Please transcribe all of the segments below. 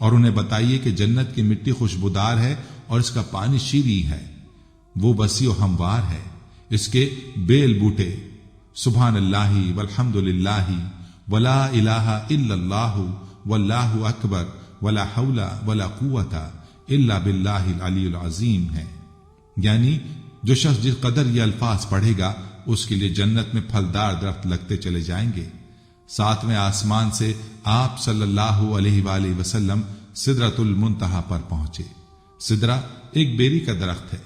اور انہیں بتائیے کہ جنت کی مٹی خوشبودار ہے اور اس کا پانی شیریں ہے، وہ وسیع و ہموار ہے، اس کے بیل بوٹے سبحان اللہ والحمد للہ ولا الہ الا اللہ واللہ اکبر ولا حول ولا قوت الا باللہ العلی العظیم ہیں۔ یعنی جو شخص جس قدر یہ الفاظ پڑھے گا اس کے لیے جنت میں پھلدار درخت لگتے چلے جائیں گے۔ ساتویں آسمان سے آپ صلی اللہ علیہ وآلہ وسلم سدرۃ المنتہا پر پہنچے۔ سدرہ ایک بیری کا درخت ہے،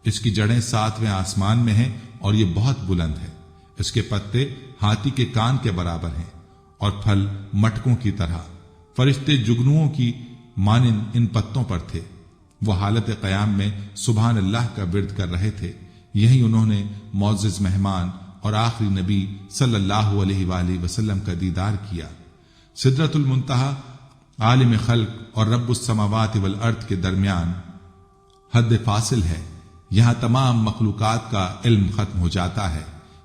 اس کی جڑیں ساتویں آسمان میں ہیں اور یہ بہت بلند ہے۔ اس کے پتے ہاتھی کے کان کے برابر ہیں اور پھل مٹکوں کی طرح۔ فرشتے جگنوؤں کی مانند ان پتوں پر تھے۔ وہ حالت قیام میں سبحان اللہ کا ورد کر رہے تھے۔ یہی انہوں نے معزز مہمان اور آخری نبی صلی اللہ علیہ وآلہ وسلم کا دیدار کیا۔ سدرۃ المنتہا عالم خلق اور رب السماوات والارض کے درمیان حد فاصل ہے۔ یہاں تمام مخلوقات کا علم ختم ہو جاتا ہے۔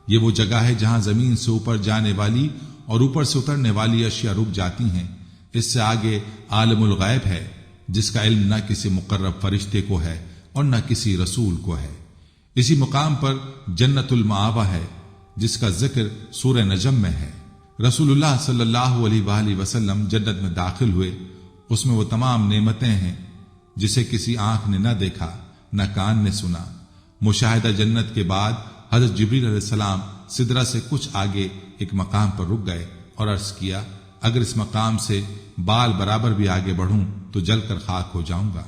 یہ وہ جگہ ہے جہاں زمین سے اوپر جانے والی اور اوپر سے اترنے والی اشیاء رک جاتی ہیں۔ اس سے آگے عالم الغیب ہے، جس کا علم نہ کسی مقرب فرشتے کو ہے اور نہ کسی رسول کو ہے۔ اسی مقام پر جنت المآوہ ہے، جس کا ذکر سورہ نجم میں ہے۔ رسول اللہ صلی اللہ علیہ وآلہ وسلم جنت میں داخل ہوئے۔ اس میں وہ تمام نعمتیں ہیں جسے کسی آنکھ نے نہ دیکھا نہ کان نے سنا۔ مشاہدہ جنت کے بعد حضرت جبریل علیہ السلام سدرہ سے کچھ آگے ایک مقام پر رک گئے اور عرض کیا، اگر اس مقام سے بال برابر بھی آگے بڑھوں تو جل کر خاک ہو جاؤں گا۔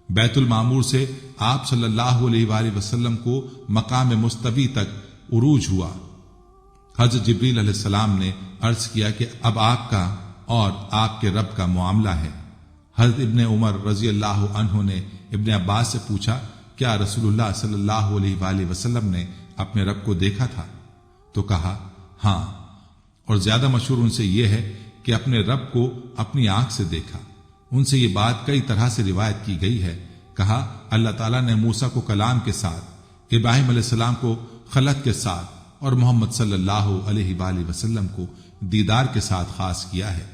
بیت المعمور سے آپ صلی اللہ علیہ وآلہ وسلم کو مقام مستوی تک عروج ہوا۔ حضرت جبریل علیہ السلام نے عرض کیا کہ اب آپ کا اور آپ کے رب کا معاملہ ہے۔ حضرت ابن عمر رضی اللہ عنہ نے ابن عباس سے پوچھا، کیا رسول اللہ صلی اللہ علیہ وآلہ وسلم نے اپنے رب کو دیکھا تھا؟ تو کہا ہاں، اور زیادہ مشہور ان سے یہ ہے کہ اپنے رب کو اپنی آنکھ سے دیکھا۔ ان سے یہ بات کئی طرح سے روایت کی گئی ہے۔ کہا اللہ تعالیٰ نے موسیٰ کو کلام کے ساتھ، ابراہیم علیہ السلام کو خلق کے ساتھ اور محمد صلی اللہ علیہ وآلہ وسلم کو دیدار کے ساتھ خاص کیا ہے۔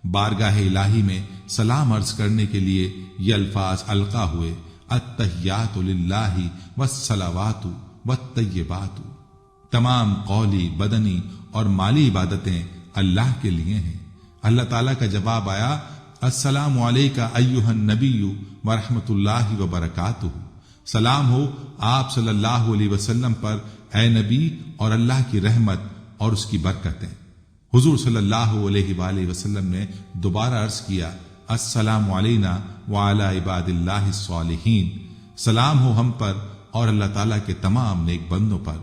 بارگاہ الہی میں سلام عرض کرنے کے لیے یہ الفاظ القا ہوئے، التحیات للہ والصلوات والطیبات۔ تمام قولی، بدنی اور مالی عبادتیں اللہ کے لیے ہیں۔ اللہ تعالیٰ کا جواب آیا، السلام علیکہ ایہا النبی ورحمۃ اللہ وبرکاتہ۔ سلام ہو آپ صلی اللہ علیہ وسلم پر اے نبی، اور اللہ کی رحمت اور اس کی برکتیں۔ حضور صلی اللہ علیہ وآلہ وسلم نے دوبارہ عرض کیا، السلام علینا وعلی عباد اللہ الصالحین۔ سلام ہو ہم پر اور اللہ تعالیٰ کے تمام نیک بندوں پر۔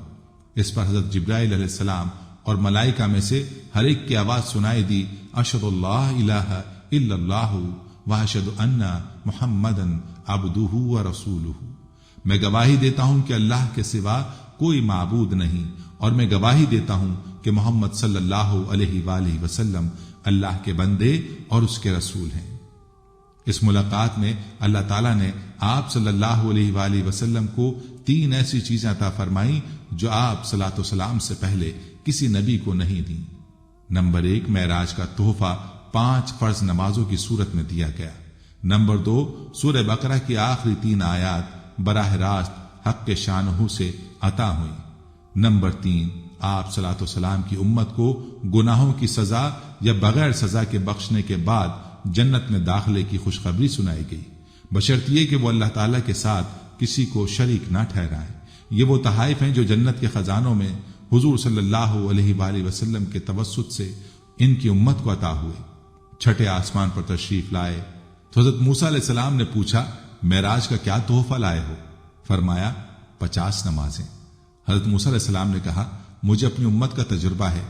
اس پر حضرت جبرائیل علیہ السلام اور ملائکہ میں سے ہر ایک کی آواز سنائی دی، اشہد اللہ الہ الا اللہ واشہد ان محمدا عبدہ ورسولہ۔ میں گواہی دیتا ہوں کہ اللہ کے سوا کوئی معبود نہیں، اور میں گواہی دیتا ہوں کہ محمد صلی اللہ علیہ وآلہ وسلم اللہ کے بندے اور اس کے رسول ہیں۔ اس ملاقات میں اللہ تعالیٰ نے آپ صلی اللہ علیہ وآلہ وسلم کو 3 ایسی چیزیں عطا فرمائیں جو آپ صلاۃ والسلام سے پہلے کسی نبی کو نہیں دیں۔ نمبر 1، معراج کا تحفہ 5 فرض نمازوں کی صورت میں دیا گیا۔ نمبر 2، سورہ بقرہ کی آخری 3 آیات براہ راست حق کے شانہ سے عطا ہوئیں۔ نمبر 3، آپ صلاۃ والسلام کی امت کو گناہوں کی سزا یا بغیر سزا کے بخشنے کے بعد جنت میں داخلے کی خوشخبری سنائی گئی، بشرط یہ کہ وہ اللہ تعالیٰ کے ساتھ کسی کو شریک نہ ٹھہرائیں۔ یہ وہ تحائف ہیں جو جنت کے خزانوں میں حضور صلی اللہ علیہ وآلہ وسلم کے توسط سے ان کی امت کو عطا ہوئے۔ چھٹے آسمان پر تشریف لائے تو حضرت موسیٰ علیہ السلام نے پوچھا، معراج کا کیا تحفہ لائے ہو؟ فرمایا 50 نمازیں۔ حضرت موسیٰ علیہ السلام نے کہا، مجھے اپنی امت کا تجربہ ہے،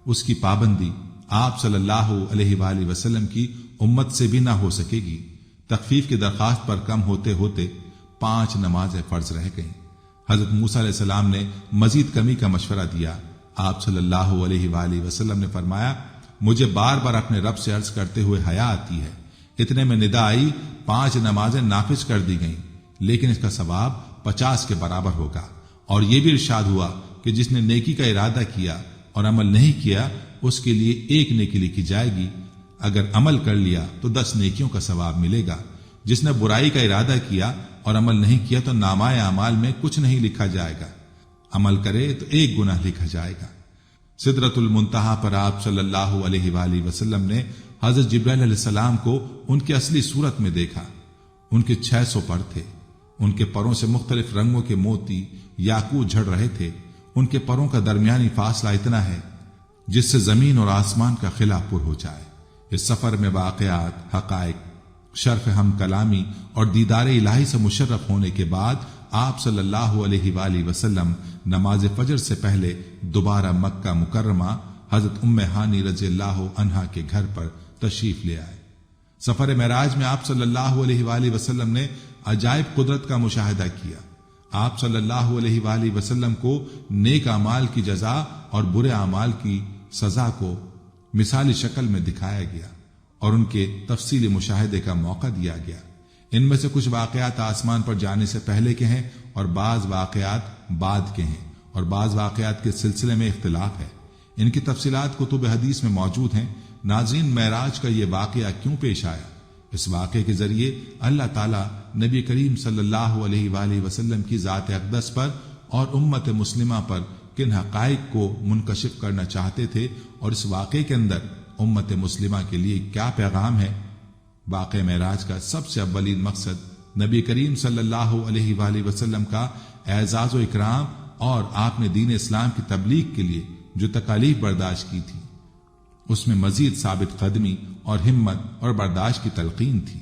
اس کی پابندی آپ صلی اللہ علیہ وآلہ وسلم کی امت سے بھی نہ ہو سکے گی۔ تخفیف کی درخواست پر کم ہوتے ہوتے 5 نمازیں فرض رہ گئیں۔ حضرت موسیٰ علیہ السلام نے مزید کمی کا مشورہ دیا۔ آپ صلی اللہ علیہ وآلہ وسلم نے فرمایا، مجھے بار بار اپنے رب سے عرض کرتے ہوئے حیا آتی ہے۔ اتنے میں ندا آئی، 5 نمازیں نافذ کر دی گئیں، لیکن اس کا ثواب 50 کے برابر ہوگا۔ اور یہ بھی ارشاد ہوا کہ جس نے نیکی کا ارادہ کیا اور عمل نہیں کیا، اس کے لیے 1 نیکی لکھی جائے گی، اگر عمل کر لیا تو 10 نیکیوں کا ثواب ملے گا، جس نے برائی کا ارادہ کیا اور عمل نہیں کیا تو نامۂ اعمال میں کچھ نہیں لکھا جائے گا، عمل کرے تو 1 گناہ لکھا جائے گا۔ سدرۃ المنتہا پر آپ صلی اللہ علیہ وآلہ وسلم نے حضرت جبرائیل علیہ السلام کو ان کی اصلی صورت میں دیکھا۔ ان کے 600 پر تھے، ان کے پروں سے مختلف رنگوں کے موتی یاقوت جھڑ رہے تھے۔ ان کے پروں کا درمیانی فاصلہ اتنا ہے جس سے زمین اور آسمان کا خلا پر ہو جائے۔ اس سفر میں واقعات، حقائق، شرف ہم کلامی اور دیدار الہی سے مشرف ہونے کے بعد آپ صلی اللہ علیہ وآلہ وسلم نماز فجر سے پہلے دوبارہ مکہ مکرمہ حضرت ام ہانی رضی اللہ عنہا کے گھر پر تشریف لے آئے۔ سفر معراج میں آپ صلی اللہ علیہ وآلہ وسلم نے عجائب قدرت کا مشاہدہ کیا۔ آپ صلی اللہ علیہ وآلہ وسلم کو نیک اعمال کی جزا اور برے اعمال کی سزا کو مثالی شکل میں دکھایا گیا اور ان کے تفصیلی مشاہدے کا موقع دیا گیا۔ ان میں سے کچھ واقعات آسمان پر جانے سے پہلے کے ہیں اور بعض واقعات بعد کے ہیں، اور بعض واقعات کے سلسلے میں اختلاف ہے۔ ان کی تفصیلات کتب حدیث میں موجود ہیں۔ ناظرین، معراج کا یہ واقعہ کیوں پیش آیا؟ اس واقعے کے ذریعے اللہ تعالیٰ نبی کریم صلی اللہ علیہ وآلہ وسلم کی ذات اقدس پر اور امت مسلمہ پر کن حقائق کو منکشف کرنا چاہتے تھے، اور اس واقعے کے اندر امت مسلمہ کے لیے کیا پیغام ہے۔ واقعہ معراج کا سب سے اولین مقصد نبی کریم صلی اللہ علیہ وآلہ وسلم کا اعزاز و اکرام اور آپ نے دین اسلام کی تبلیغ کے لیے جو تکالیف برداشت کی تھی اس میں مزید ثابت قدمی اور ہمت اور برداشت کی تلقین تھی۔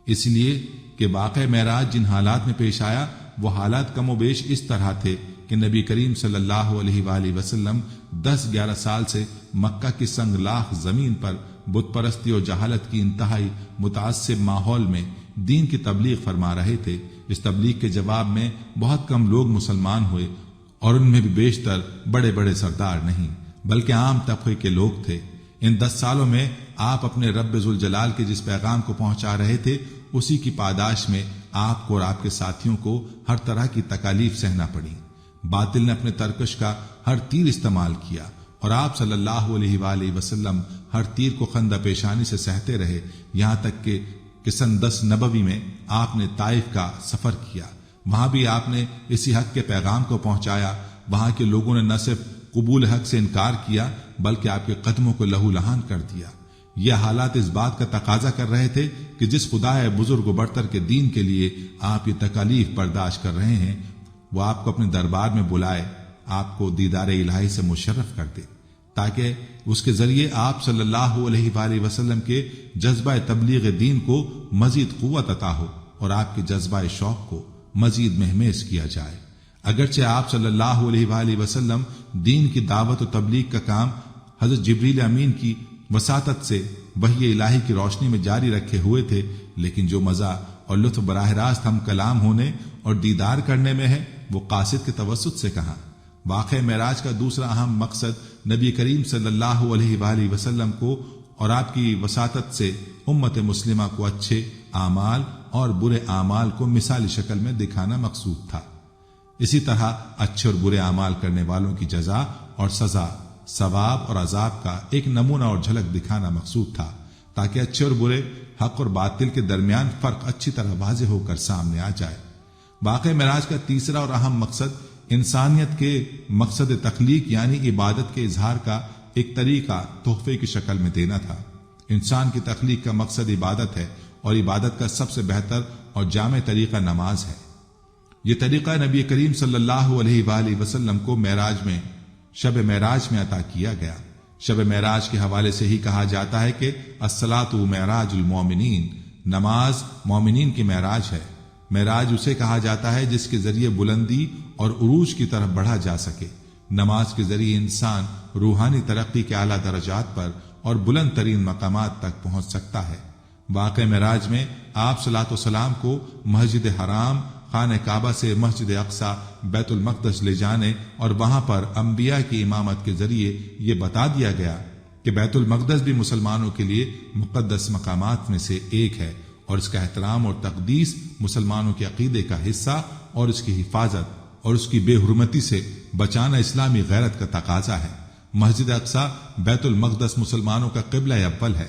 اس لیے کہ واقعہ معراج جن حالات میں پیش آیا وہ حالات کم و بیش اس طرح تھے کہ نبی کریم صلی اللہ علیہ وآلہ وسلم 10-11 سال سے مکہ کی سنگ لاخ زمین پر بت پرستی اور جہالت کی انتہائی متعصب ماحول میں دین کی تبلیغ فرما رہے تھے۔ اس تبلیغ کے جواب میں بہت کم لوگ مسلمان ہوئے، اور ان میں بھی بیشتر بڑے بڑے سردار نہیں بلکہ عام طبقے کے لوگ تھے۔ ان 10 سالوں میں آپ اپنے رب ذوالجلال کے جس پیغام کو پہنچا رہے تھے اسی کی پاداش میں آپ کو اور آپ کے ساتھیوں کو ہر طرح کی تکالیف سہنا پڑی۔ باطل نے اپنے ترکش کا ہر تیر استعمال کیا اور آپ صلی اللہ علیہ وآلہ وسلم ہر تیر کو خندہ پیشانی سے سہتے رہے، یہاں تک کہ سن 10 نبوی میں آپ نے طائف کا سفر کیا۔ وہاں بھی آپ نے اسی حق کے پیغام کو پہنچایا۔ وہاں کے لوگوں نے نہ صرف قبول حق سے انکار کیا بلکہ آپ کے قدموں کو لہو لہان کر دیا۔ یہ حالات اس بات کا تقاضا کر رہے تھے کہ جس خدا بزرگ و برتر کے دین کے لیے آپ یہ تکالیف برداشت کر رہے ہیں وہ آپ کو اپنے دربار میں بلائے، آپ کو دیدار الہی سے مشرف کر دے، تاکہ اس کے ذریعے آپ صلی اللہ علیہ وآلہ وسلم کے جذبہ تبلیغ دین کو مزید قوت عطا ہو اور آپ کے جذبہ شوق کو مزید مہمیز کیا جائے۔ اگرچہ آپ صلی اللہ علیہ وآلہ وسلم دین کی دعوت و تبلیغ کا کام حضرت جبریل امین کی وساطت سے وحی الہی کی روشنی میں جاری رکھے ہوئے تھے، لیکن جو مزہ اور لطف براہ راست ہم کلام ہونے اور دیدار کرنے میں ہے وہ قاصد کے توسط سے کہاں۔ واقعہ معراج کا دوسرا اہم مقصد نبی کریم صلی اللہ علیہ وآلہ وسلم کو اور آپ کی وساطت سے امت مسلمہ کو اچھے اعمال اور برے اعمال کو مثالی شکل میں دکھانا مقصود تھا۔ اسی طرح اچھے اور برے اعمال کرنے والوں کی جزا اور سزا، ثواب اور عذاب کا ایک نمونہ اور جھلک دکھانا مقصود تھا، تاکہ اچھے اور برے، حق اور باطل کے درمیان فرق اچھی طرح واضح ہو کر سامنے آ جائے۔ واقعہ معراج کا تیسرا اور اہم مقصد انسانیت کے مقصد تخلیق یعنی عبادت کے اظہار کا ایک طریقہ تحفے کی شکل میں دینا تھا۔ انسان کی تخلیق کا مقصد عبادت ہے اور عبادت کا سب سے بہتر اور جامع طریقہ نماز ہے۔ یہ طریقہ نبی کریم صلی اللہ علیہ وآلہ وسلم کو معراج میں شب معراج میں عطا کیا گیا۔ شب معراج کے حوالے سے ہی کہا جاتا ہے کہ الصلاۃ معراج المومنین، نماز مومنین کی معراج ہے۔ معراج اسے کہا جاتا ہے جس کے ذریعے بلندی اور عروج کی طرف بڑھا جا سکے۔ نماز کے ذریعے انسان روحانی ترقی کے اعلیٰ درجات پر اور بلند ترین مقامات تک پہنچ سکتا ہے۔ واقعہ معراج میں آپ صلاۃ والسلام کو مسجد حرام، خانہ کعبہ سے مسجد اقصی بیت المقدس لے جانے اور وہاں پر انبیاء کی امامت کے ذریعے یہ بتا دیا گیا کہ بیت المقدس بھی مسلمانوں کے لیے مقدس مقامات میں سے ایک ہے اور اس کا احترام اور تقدیس مسلمانوں کے عقیدے کا حصہ اور اس کی حفاظت اور اس کی بے حرمتی سے بچانا اسلامی غیرت کا تقاضا ہے۔ مسجد اقصی بیت المقدس مسلمانوں کا قبلہ اول ہے۔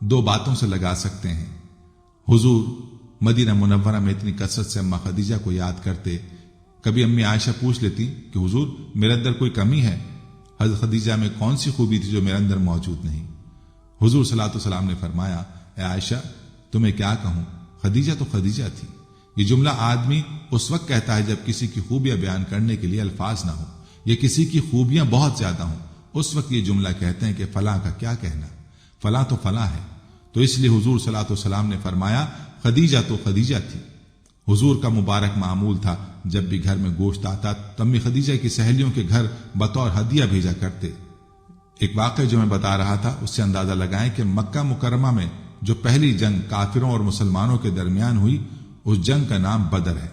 دو باتوں سے لگا سکتے ہیں۔ حضور مدینہ منورہ میں اتنی کثرت سے اماں خدیجہ کو یاد کرتے، کبھی امی عائشہ پوچھ لیتی کہ حضور میرے اندر کوئی کمی ہے؟ حضرت خدیجہ میں کون سی خوبی تھی جو میرے اندر موجود نہیں؟ حضور صلی اللہ علیہ وسلم نے فرمایا، اے عائشہ تمہیں کیا کہوں، خدیجہ تو خدیجہ تھی۔ یہ جملہ آدمی اس وقت کہتا ہے جب کسی کی خوبیاں بیان کرنے کے لیے الفاظ نہ ہو، یا کسی کی خوبیاں بہت زیادہ ہوں، اس وقت یہ جملہ کہتے ہیں کہ فلاں کا کیا کہنا، فلاں تو فلاں ہے۔ تو اس لیے حضور صلی اللہ علیہ وسلم نے فرمایا خدیجہ تو خدیجہ تھی۔ حضور کا مبارک معمول تھا جب بھی گھر میں گوشت آتا تو امی خدیجہ کی سہیلیوں کے گھر بطور ہدیہ بھیجا کرتے۔ ایک واقعہ جو میں بتا رہا تھا اس سے اندازہ لگائیں کہ مکہ مکرمہ میں جو پہلی جنگ کافروں اور مسلمانوں کے درمیان ہوئی، اس جنگ کا نام بدر ہے۔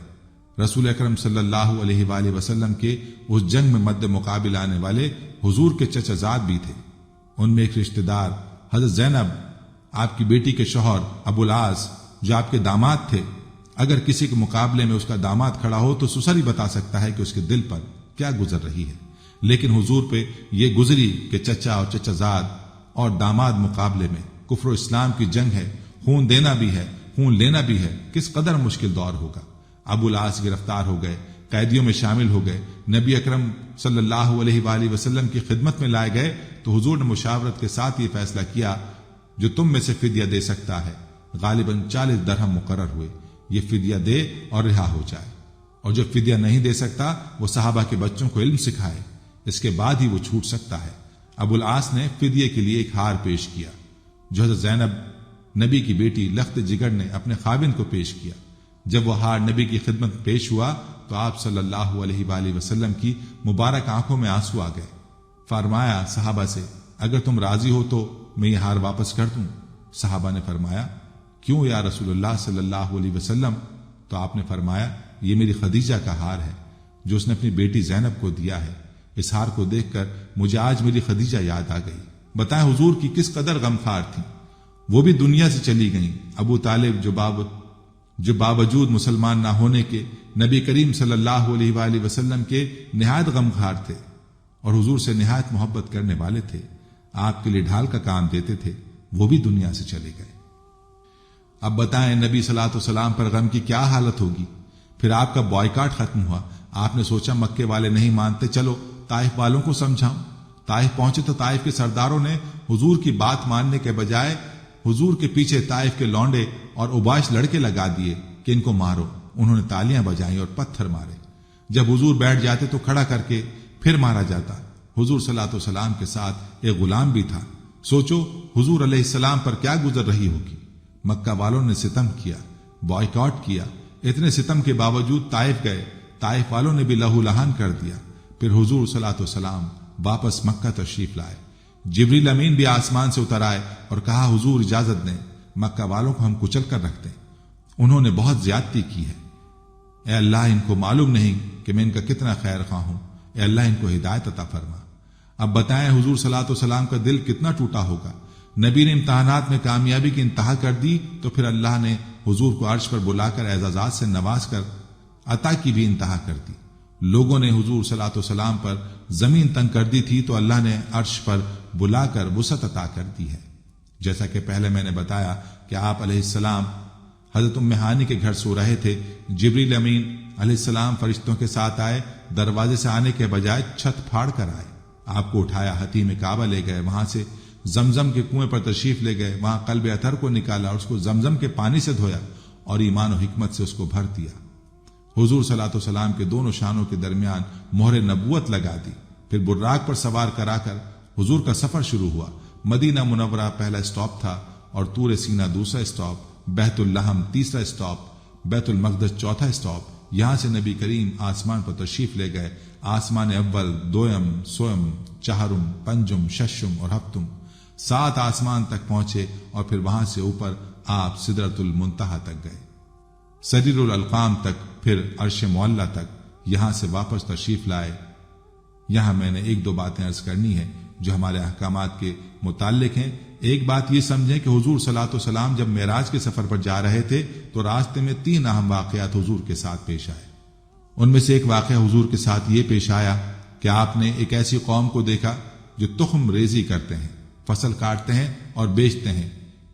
رسول اکرم صلی اللہ علیہ وآلہ وسلم کے اس جنگ میں مد مقابل آنے والے حضور کے چچا زاد بھی تھے۔ ان میں ایک رشتہ دار حضرت زینب، آپ کی بیٹی کے شوہر ابو العاص جو آپ کے داماد تھے، اگر کسی کے مقابلے میں اس کا داماد کھڑا ہو تو سسر ہی بتا سکتا ہے کہ اس کے دل پر کیا گزر رہی ہے، لیکن حضور پہ یہ گزری کہ چچا اور چچا زاد اور داماد مقابلے میں، کفر و اسلام کی جنگ ہے، خون دینا بھی ہے خون لینا بھی ہے، کس قدر مشکل دور ہوگا۔ ابو العاص گرفتار ہو گئے، قیدیوں میں شامل ہو گئے، نبی اکرم صلی اللہ علیہ وآلہ وسلم کی خدمت میں لائے گئے تو حضور نے مشاورت کے ساتھ یہ فیصلہ کیا جو تم میں سے فدیہ دے سکتا ہے غالباً 40 درہم مقرر ہوئے، یہ فدیہ دے اور رہا ہو جائے، اور جو فدیہ نہیں دے سکتا وہ صحابہ کے بچوں کو علم سکھائے، اس کے بعد ہی وہ چھوٹ سکتا ہے۔ ابو العاص نے فدیے کے لیے ایک ہار پیش کیا جو حضرت زینب نبی کی بیٹی لخت جگر نے اپنے خاوند کو پیش کیا۔ جب وہ ہار نبی کی خدمت پیش ہوا تو آپ صلی اللہ علیہ وآلہ وسلم کی مبارک آنکھوں میں آنسو آ گئے۔ فرمایا صحابہ سے، اگر تم راضی ہو تو میں یہ ہار واپس کر دوں؟ صحابہ نے فرمایا، کیوں یا رسول اللہ صلی اللہ علیہ وسلم؟ تو آپ نے فرمایا، یہ میری خدیجہ کا ہار ہے جو اس نے اپنی بیٹی زینب کو دیا ہے۔ اس ہار کو دیکھ کر مجھے آج میری خدیجہ یاد آ گئی۔ بتائیں حضور کی کس قدر غمخوار تھی، وہ بھی دنیا سے چلی گئیں۔ ابو طالب جو باوجود مسلمان نہ ہونے کے نبی کریم صلی اللہ علیہ وآلہ وسلم کے نہایت غمخوار تھے اور حضور سے نہایت محبت کرنے والے تھے، آپ کے لیے ڈھال کا کام دیتے تھے، وہ بھی دنیا سے چلے گئے۔ اب بتائیں نبی صلی اللہ علیہ وسلم پر غم کی کیا حالت ہوگی۔ پھر آپ کا بائیکاٹ ختم ہوا، آپ نے سوچا مکے والے نہیں مانتے، چلو طائف والوں کو سمجھاؤں۔ طائف پہنچے تو طائف کے سرداروں نے حضور کی بات ماننے کے بجائے حضور کے پیچھے طائف کے لونڈے اور اوباش لڑکے لگا دیے کہ ان کو مارو۔ انہوں نے تالیاں بجائیں اور پتھر مارے۔ جب حضور بیٹھ جاتے تو کھڑا کر کے پھر مارا جاتا۔ حضور صلی اللہ علیہ وسلم کے ساتھ ایک غلام بھی تھا۔ سوچو حضور علیہ السلام پر کیا گزر رہی ہوگی۔ مکہ والوں نے ستم کیا، بائیکاٹ کیا، اتنے ستم کے باوجود طائف گئے، طائف والوں نے بھی لہو لہان کر دیا۔ پھر حضور صلی اللہ علیہ وسلم واپس مکہ تشریف لائے۔ جبریل امین بھی آسمان سے اتر آئے اور کہا حضور اجازت دیں، مکہ والوں کو ہم کچل کر رکھتے ہیں، انہوں نے بہت زیادتی کی ہے۔ اے اللہ ان کو معلوم نہیں کہ میں ان کا کتنا خیر خواہ ہوں، اے اللہ ان کو ہدایت عطا فرما۔ اب بتائیں حضور صلی اللہ علیہ وسلم کا دل کتنا ٹوٹا ہوگا۔ نبی نے امتحانات میں کامیابی کی انتہا کر دی تو پھر اللہ نے حضور کو عرش پر بلا کر اعزازات سے نواز کر عطا کی بھی انتہا کر دی۔ لوگوں نے حضور صلی اللہ علیہ وسلم پر زمین تنگ کر دی تھی تو اللہ نے عرش پر بلا کر وسعت عطا کر دی ہے۔ جیسا کہ پہلے میں نے بتایا کہ آپ علیہ السلام حضرت ام ہانی کے گھر سو رہے تھے، جبریل امین علیہ السلام فرشتوں کے ساتھ آئے، دروازے سے آنے کے بجائے چھت پھاڑ کر آئے، آپ کو اٹھایا، حتیم کعبہ لے گئے، وہاں سے زمزم کے کنویں پر تشریف لے گئے، وہاں قلب اطہر کو نکالا اور اس کو زمزم کے پانی سے دھویا اور ایمان و حکمت سے اس کو بھر دیا۔ حضور صلی اللہ علیہ وسلم کے دونوں شانوں کے درمیان مہر نبوت لگا دی۔ پھر براق پر سوار کرا کر حضور کا سفر شروع ہوا۔ مدینہ منورہ پہلا اسٹاپ تھا اور طور سینہ دوسرا اسٹاپ، بیت اللحم تیسرا اسٹاپ، بیت المقدس چوتھا اسٹاپ۔ یہاں سے نبی کریم آسمان پر تشریف لے گئے۔ آسمان اول، دویم، سوم، چہارم، پنجم، ششم اور ہفتم، 7 آسمان تک پہنچے اور پھر وہاں سے اوپر آپ سدرۃ المنتہا تک گئے، سریر الالقام تک، پھر عرش معلی تک، یہاں سے واپس تشریف لائے۔ یہاں میں نے 1-2 باتیں عرض کرنی ہے جو ہمارے احکامات کے متعلق ہیں۔ ایک بات یہ سمجھیں کہ حضور صلی اللہ علیہ وسلم جب معراج کے سفر پر جا رہے تھے تو راستے میں 3 اہم واقعات حضور کے ساتھ پیش آئے۔ ان میں سے ایک واقعہ حضور کے ساتھ یہ پیش آیا کہ آپ نے ایک ایسی قوم کو دیکھا جو تخم ریزی کرتے ہیں، فصل کاٹتے ہیں اور بیچتے ہیں،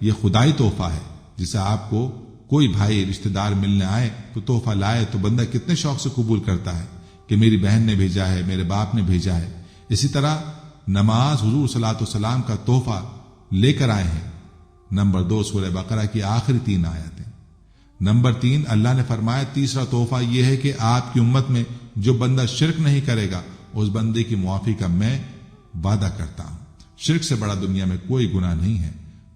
یہ خدائی تحفہ ہے جسے آپ کو کوئی بھائی رشتہ دار ملنے آئے تو تحفہ لائے تو بندہ کتنے شوق سے قبول کرتا ہے کہ میری بہن نے بھیجا ہے، میرے باپ نے بھیجا ہے۔ اسی طرح نماز حضور صلی اللہ علیہ وسلم کا تحفہ لے کر آئے ہیں۔ نمبر 2 سورہ بقرہ کی آخری 3 آیتیں۔ نمبر 3 اللہ نے فرمایا تیسرا تحفہ یہ ہے کہ آپ کی امت میں جو بندہ شرک نہیں کرے گا اس بندے کی معافی کا میں وعدہ کرتا ہوں۔ شرک سے بڑا دنیا میں کوئی گناہ نہیں ہے۔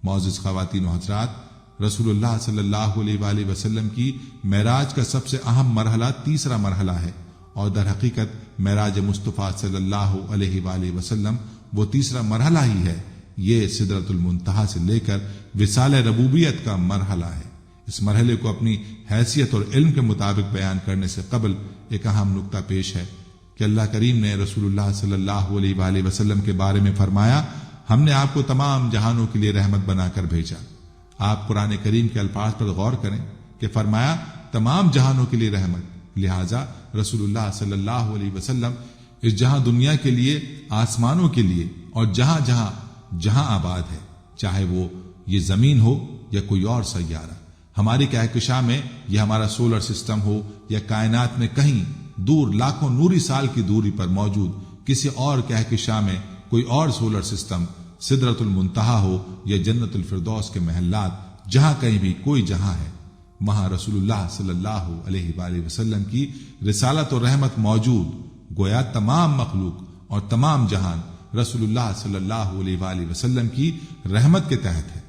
معزز خواتین و حضرات، رسول اللہ صلی اللہ علیہ وآلہ وسلم کی معراج کا سب سے اہم مرحلہ تیسرا مرحلہ ہے، اور در حقیقت معراج مصطفیٰ صلی اللہ علیہ وآلہ وسلم وہ تیسرا مرحلہ ہی ہے۔ یہ سدرۃ المنتہا سے لے کر وصال ربوبیت کا مرحلہ ہے۔ اس مرحلے کو اپنی حیثیت اور علم کے مطابق بیان کرنے سے قبل ایک اہم نکتہ پیش ہے کہ اللہ کریم نے رسول اللہ صلی اللہ علیہ وآلہ وسلم کے بارے میں فرمایا، ہم نے آپ کو تمام جہانوں کے لیے رحمت بنا کر بھیجا۔ آپ قرآن کریم کے الفاظ پر غور کریں کہ فرمایا تمام جہانوں کے لیے رحمت، لہٰذا رسول اللہ صلی اللہ علیہ وسلم اس جہاں دنیا کے لیے، آسمانوں کے لیے اور جہاں آباد ہے، چاہے وہ یہ زمین ہو یا کوئی اور سیارہ، ہماری کہکشاں میں یا ہمارا سولر سسٹم ہو یا کائنات میں کہیں دور لاکھوں نوری سال کی دوری پر موجود کسی اور کہکشاں میں کوئی اور سولر سسٹم، سدرۃ المنتہا ہو یا جنت الفردوس کے محلات، جہاں کہیں بھی کوئی جہاں ہے، وہاں رسول اللہ صلی اللہ علیہ وآلہ وسلم کی رسالت و رحمت موجود۔ گویا تمام مخلوق اور تمام جہان رسول اللہ صلی اللہ علیہ وآلہ وسلم کی رحمت کے تحت ہے،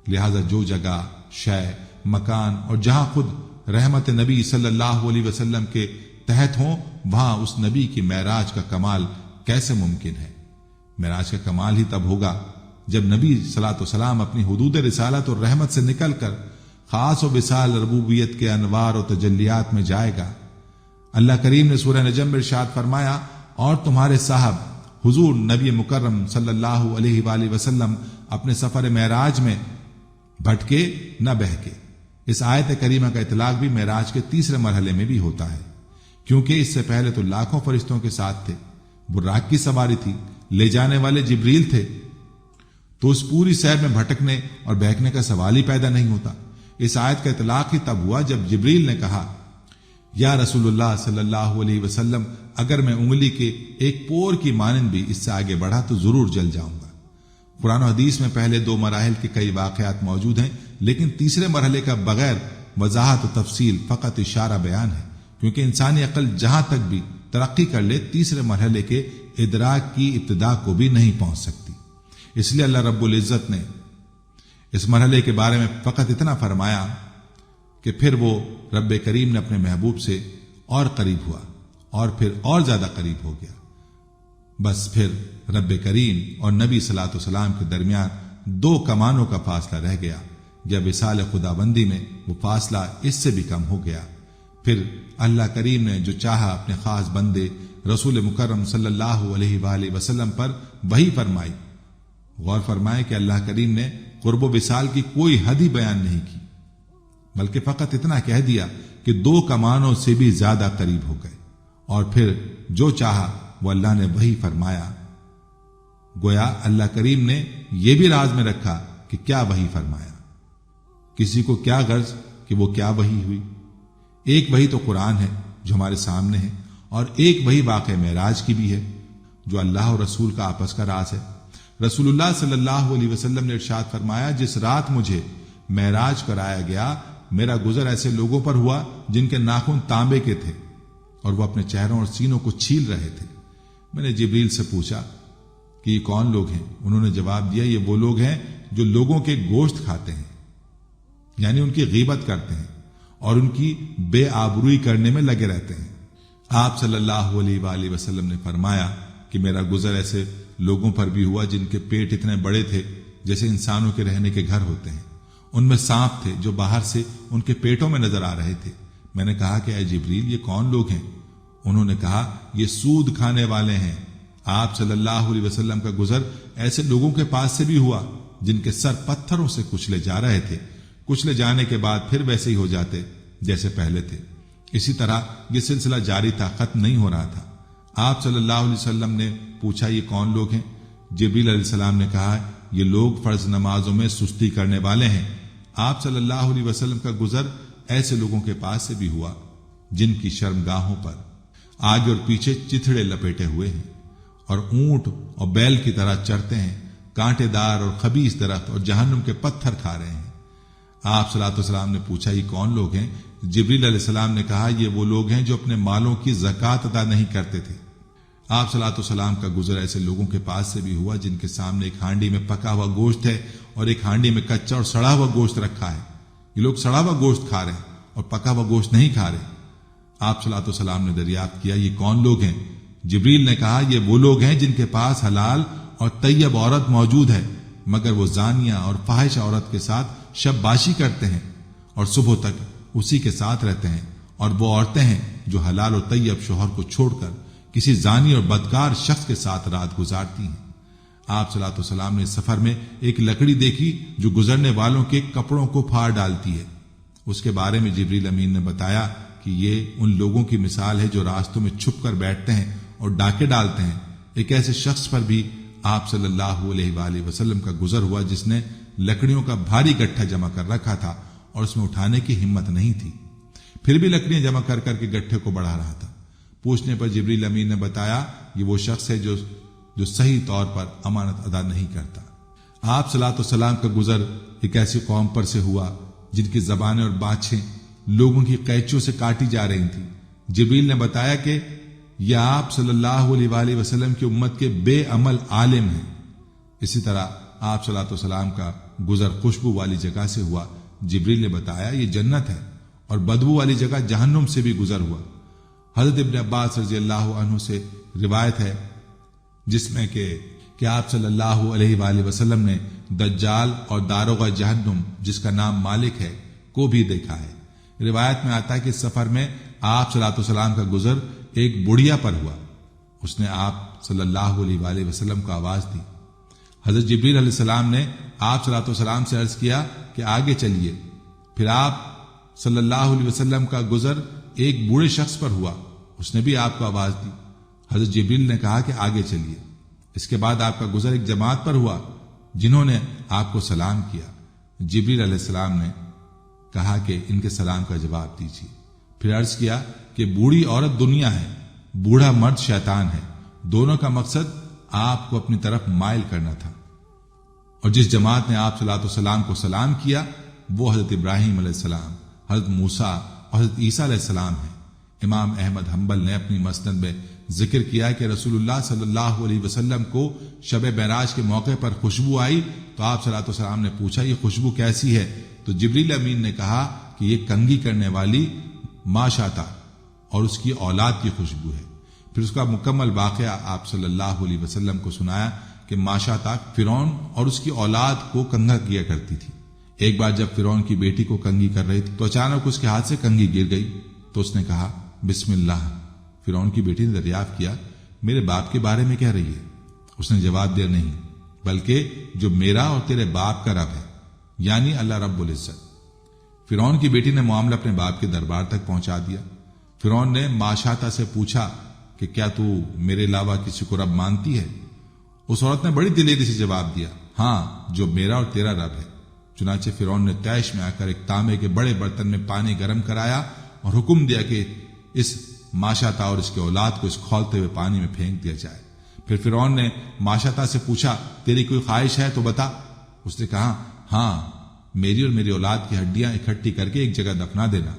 لہذا جو جگہ، شے، مکان اور جہاں خود رحمت نبی صلی اللہ علیہ وسلم کے تحت ہوں، وہاں اس نبی کی معراج کا کمال کیسے ممکن ہے؟ معراج کا کمال ہی تب ہوگا جب نبی صلی اللہ علیہ وسلم اپنی حدود رسالت اور رحمت سے نکل کر خاص و وصال ربوبیت کے انوار و تجلیات میں جائے گا۔ اللہ کریم نے سورہ نجم میں ارشاد فرمایا، اور تمہارے صاحب حضور نبی مکرم صلی اللہ علیہ وآلہ وسلم اپنے سفر معراج میں بھٹکے نہ بہکے۔ اس آیت کریمہ کا اطلاق بھی معراج کے تیسرے مرحلے میں بھی ہوتا ہے، کیونکہ اس سے پہلے تو لاکھوں فرشتوں کے ساتھ تھے، براق کی سواری تھی، لے جانے والے جبریل تھے، تو اس پوری سیر میں بھٹکنے اور بہکنے کا سوال ہی پیدا نہیں ہوتا۔ اس آیت کا اطلاق ہی تب ہوا جب جبریل نے کہا، یا رسول اللہ صلی اللہ علیہ وسلم، اگر میں انگلی کے ایک پور کی مانند بھی اس سے آگے بڑھا تو ضرور جل جاؤں گا۔ قرآن و حدیث میں پہلے 2 مراحل کے کئی واقعات موجود ہیں، لیکن تیسرے مرحلے کا بغیر وضاحت و تفصیل فقط اشارہ بیان ہے، کیونکہ انسانی عقل جہاں تک بھی ترقی کر لے تیسرے مرحلے کے ادراک کی ابتدا کو بھی نہیں پہنچ سکتی۔ اس لیے اللہ رب العزت نے اس مرحلے کے بارے میں فقط اتنا فرمایا کہ پھر وہ رب کریم نے اپنے محبوب سے اور قریب ہوا، اور پھر اور زیادہ قریب ہو گیا۔ بس پھر رب کریم اور نبی صلی اللہ علیہ وسلم کے درمیان 2 کمانوں کا فاصلہ رہ گیا، یا وصال خدا بندی میں وہ فاصلہ اس سے بھی کم ہو گیا۔ پھر اللہ کریم نے جو چاہا اپنے خاص بندے رسول مکرم صلی اللہ علیہ وآلہ وسلم پر وحی فرمائی۔ غور فرمائے کہ اللہ کریم نے قرب و وصال کی کوئی حد ہی بیان نہیں کی، بلکہ فقط اتنا کہہ دیا کہ 2 کمانوں سے بھی زیادہ قریب ہو گئے، اور پھر جو چاہا وہ اللہ نے وہی فرمایا۔ گویا اللہ کریم نے یہ بھی راز میں رکھا کہ کیا وحی فرمایا، کسی کو کیا غرض کہ وہ کیا وحی ہوئی۔ ایک وحی تو قرآن ہے جو ہمارے سامنے ہے، اور ایک وحی واقع معراج کی بھی ہے جو اللہ اور رسول کا آپس کا راز ہے۔ رسول اللہ صلی اللہ علیہ وسلم نے ارشاد فرمایا، جس رات مجھے معراج کرایا گیا، میرا گزر ایسے لوگوں پر ہوا جن کے ناخن تانبے کے تھے اور وہ اپنے چہروں اور سینوں کو چھیل رہے تھے۔ میں نے جبریل سے پوچھا کہ یہ کون لوگ ہیں؟ انہوں نے جواب دیا، یہ وہ لوگ ہیں جو لوگوں کے گوشت کھاتے ہیں، یعنی ان کی غیبت کرتے ہیں اور ان کی بے آبروئی کرنے میں لگے رہتے ہیں۔ آپ صلی اللہ علیہ وآلہ وسلم نے فرمایا کہ میرا گزر ایسے لوگوں پر بھی ہوا جن کے پیٹ اتنے بڑے تھے جیسے انسانوں کے رہنے کے گھر ہوتے ہیں، ان میں سانپ تھے جو باہر سے ان کے پیٹوں میں نظر آ رہے تھے۔ میں نے کہا کہ اے جبریل، یہ کون لوگ ہیں؟ انہوں نے کہا، یہ سود کھانے والے ہیں۔ آپ صلی اللہ علیہ وسلم کا گزر ایسے لوگوں کے پاس سے بھی ہوا جن کے سر پتھروں سے کچلے جا رہے تھے، کچلے جانے کے بعد پھر ویسے ہی ہو جاتے جیسے پہلے تھے۔ اسی طرح یہ سلسلہ جاری تھا، ختم نہیں ہو رہا تھا۔ آپ صلی اللہ علیہ وسلم نے پوچھا، یہ کون لوگ ہیں؟ جبریل علیہ السلام نے کہا، یہ لوگ فرض نمازوں میں سستی کرنے والے ہیں۔ آپ صلی اللہ علیہ وسلم کا گزر ایسے لوگوں کے پاس سے بھی ہوا جن کی شرمگاہوں پر آگے اور پیچھے چتھڑے لپیٹے ہوئے ہیں اور اونٹ اور بیل کی طرح چرتے ہیں، کانٹے دار اور خبیث درخت اور جہنم کے پتھر کھا رہے ہیں۔ آپ صلی اللہ علیہ وسلم نے پوچھا یہ کون لوگ ہیں؟ جبریل علیہ السلام نے کہا یہ وہ لوگ ہیں جو اپنے مالوں کی زکوٰۃ ادا نہیں کرتے تھے۔ آپ صلی اللہ علیہ وسلم کا گزر ایسے لوگوں کے پاس سے بھی ہوا جن کے سامنے ایک ہانڈی میں پکا ہوا گوشت ہے اور ایک ہانڈی میں کچا اور سڑا ہوا گوشت رکھا ہے۔ یہ لوگ سڑا ہوا گوشت کھا رہے ہیں اور پکا ہوا گوشت نہیں کھا رہے۔ آپ صلی اللہ علیہ وسلم نے دریافت کیا یہ کون لوگ ہیں؟ جبریل نے کہا یہ وہ لوگ ہیں جن کے پاس حلال اور طیب عورت موجود ہے، مگر وہ زانیہ اور فاحش عورت کے ساتھ شب باشی کرتے ہیں اور صبح تک اسی کے ساتھ رہتے ہیں، اور وہ عورتیں ہیں جو حلال اور طیب شوہر کو چھوڑ کر کسی زانی اور بدکار شخص کے ساتھ رات گزارتی ہیں۔ آپ صلی اللہ علیہ وسلم نے سفر میں ایک لکڑی دیکھی جو گزرنے والوں کے کپڑوں کو پھاڑ ڈالتی ہے۔ اس کے بارے میں جبریل امین نے بتایا کہ یہ ان لوگوں کی مثال ہے جو راستوں میں چھپ کر بیٹھتے ہیں اور ڈاکے ڈالتے ہیں۔ ایک ایسے شخص پر بھی آپ صلی اللہ علیہ وآلہ وسلم کا گزر ہوا جس نے لکڑیوں کا بھاری گٹھا جمع کر رکھا تھا اور اس میں اٹھانے کی ہمت نہیں تھی، پھر بھی لکڑیاں جمع کر کر کے گٹھے کو بڑھا رہا تھا۔ پوچھنے پر جبریل امین نے بتایا یہ وہ شخص ہے جو صحیح طور پر امانت ادا نہیں کرتا۔ آپ صلی اللہ علیہ وسلم کا گزر ایک ایسی قوم پر سے ہوا جن کی زبانیں اور بانچیں لوگوں کی قینچیوں سے کاٹی جا رہی تھیں۔ جبریل نے بتایا کہ یہ آپ صلی اللہ علیہ وآلہ وسلم کی امت کے بے عمل عالم ہیں۔ اسی طرح آپ صلی اللہ علیہ وسلم کا گزر خوشبو والی جگہ سے ہوا۔ جبریل نے بتایا یہ جنت ہے، اور بدبو والی جگہ جہنم سے بھی گزر ہوا۔ حضرت ابن عباس رضی اللہ عنہ سے روایت ہے جس میں کہ آپ صلی اللہ علیہ وآلہ وسلم نے دجال اور داروغہ جہنم جس کا نام مالک ہے کو بھی دیکھا ہے۔ روایت میں آتا ہے کہ سفر میں آپ صلی اللہ علیہ وسلم کا گزر ایک بڑھیا پر ہوا۔ اس نے آپ صلی اللہ علیہ وآلہ وسلم کو آواز دی۔ حضرت جبریل علیہ السلام نے آپ صلی اللہ علیہ وسلم سے عرض کیا کہ آگے چلیے۔ پھر آپ صلی اللہ علیہ وسلم کا گزر ایک بوڑھے شخص پر ہوا۔ اس نے بھی آپ کو آواز دی۔ حضرت جبریل نے کہا کہ آگے چلیے۔ اس کے بعد آپ کا گزر ایک جماعت پر ہوا جنہوں نے آپ کو سلام کیا۔ جبریل علیہ السلام نے کہا کہ ان کے سلام کا جواب دیجیے۔ پھر عرض کیا کہ بوڑھی عورت دنیا ہے، بوڑھا مرد شیطان ہے، دونوں کا مقصد آپ کو اپنی طرف مائل کرنا تھا۔ اور جس جماعت نے آپ صلی اللہ علیہ وسلم کو سلام کیا وہ حضرت ابراہیم علیہ السلام، حضرت موسیٰ اور حضرت عیسیٰ علیہ السلام ہیں۔ امام احمد حنبل نے اپنی مسند میں ذکر کیا کہ رسول اللہ صلی اللہ علیہ وسلم کو شب معراج کے موقع پر خوشبو آئی تو آپ صلی اللہ علیہ وسلم نے پوچھا یہ خوشبو کیسی ہے؟ تو جبریل امین نے کہا کہ یہ کنگھی کرنے والی ماشاتا اور اس کی اولاد کی خوشبو ہے۔ پھر اس کا مکمل واقعہ آپ صلی اللہ علیہ وسلم کو سنایا کہ ماشاتا فرعون اور اس کی اولاد کو کنگھا کیا کرتی تھی۔ ایک بار جب فرعون کی بیٹی کو کنگھی کر رہی تھی تو اچانک اس کے ہاتھ سے کنگھی گر گئی تو اس نے کہا بسم اللہ۔ فرعون کی بیٹی نے دریافت کیا میرے باپ کے بارے میں کہہ رہی ہے؟ اس نے جواب دیا نہیں، بلکہ جو میرا اور تیرے باپ کا رب ہے، یعنی اللہ رب العزت۔ فرعون کی بیٹی نے معاملہ اپنے باپ کے دربار تک پہنچا دیا۔ فرعون نے ماشاتا سے پوچھا کہ کیا تو میرے علاوہ کسی کو رب مانتی ہے؟ اس عورت نے بڑی دلیری سے جواب دیا ہاں، جو میرا اور تیرا رب ہے۔ چنانچہ فرعون نے طیش میں آ کر ایک تانبے کے بڑے برتن میں پانی گرم کرایا اور حکم دیا کہ اس ماشاتا اور اس کے اولاد کو اس کھولتے ہوئے پانی میں پھینک دیا جائے۔ پھر فرعون نے ماشاتا سے پوچھا تیری کوئی خواہش ہے تو بتا۔ اس نے کہا ہاں، میری اور میری اولاد کی ہڈیاں اکٹھی کر کے ایک جگہ دفنا دینا۔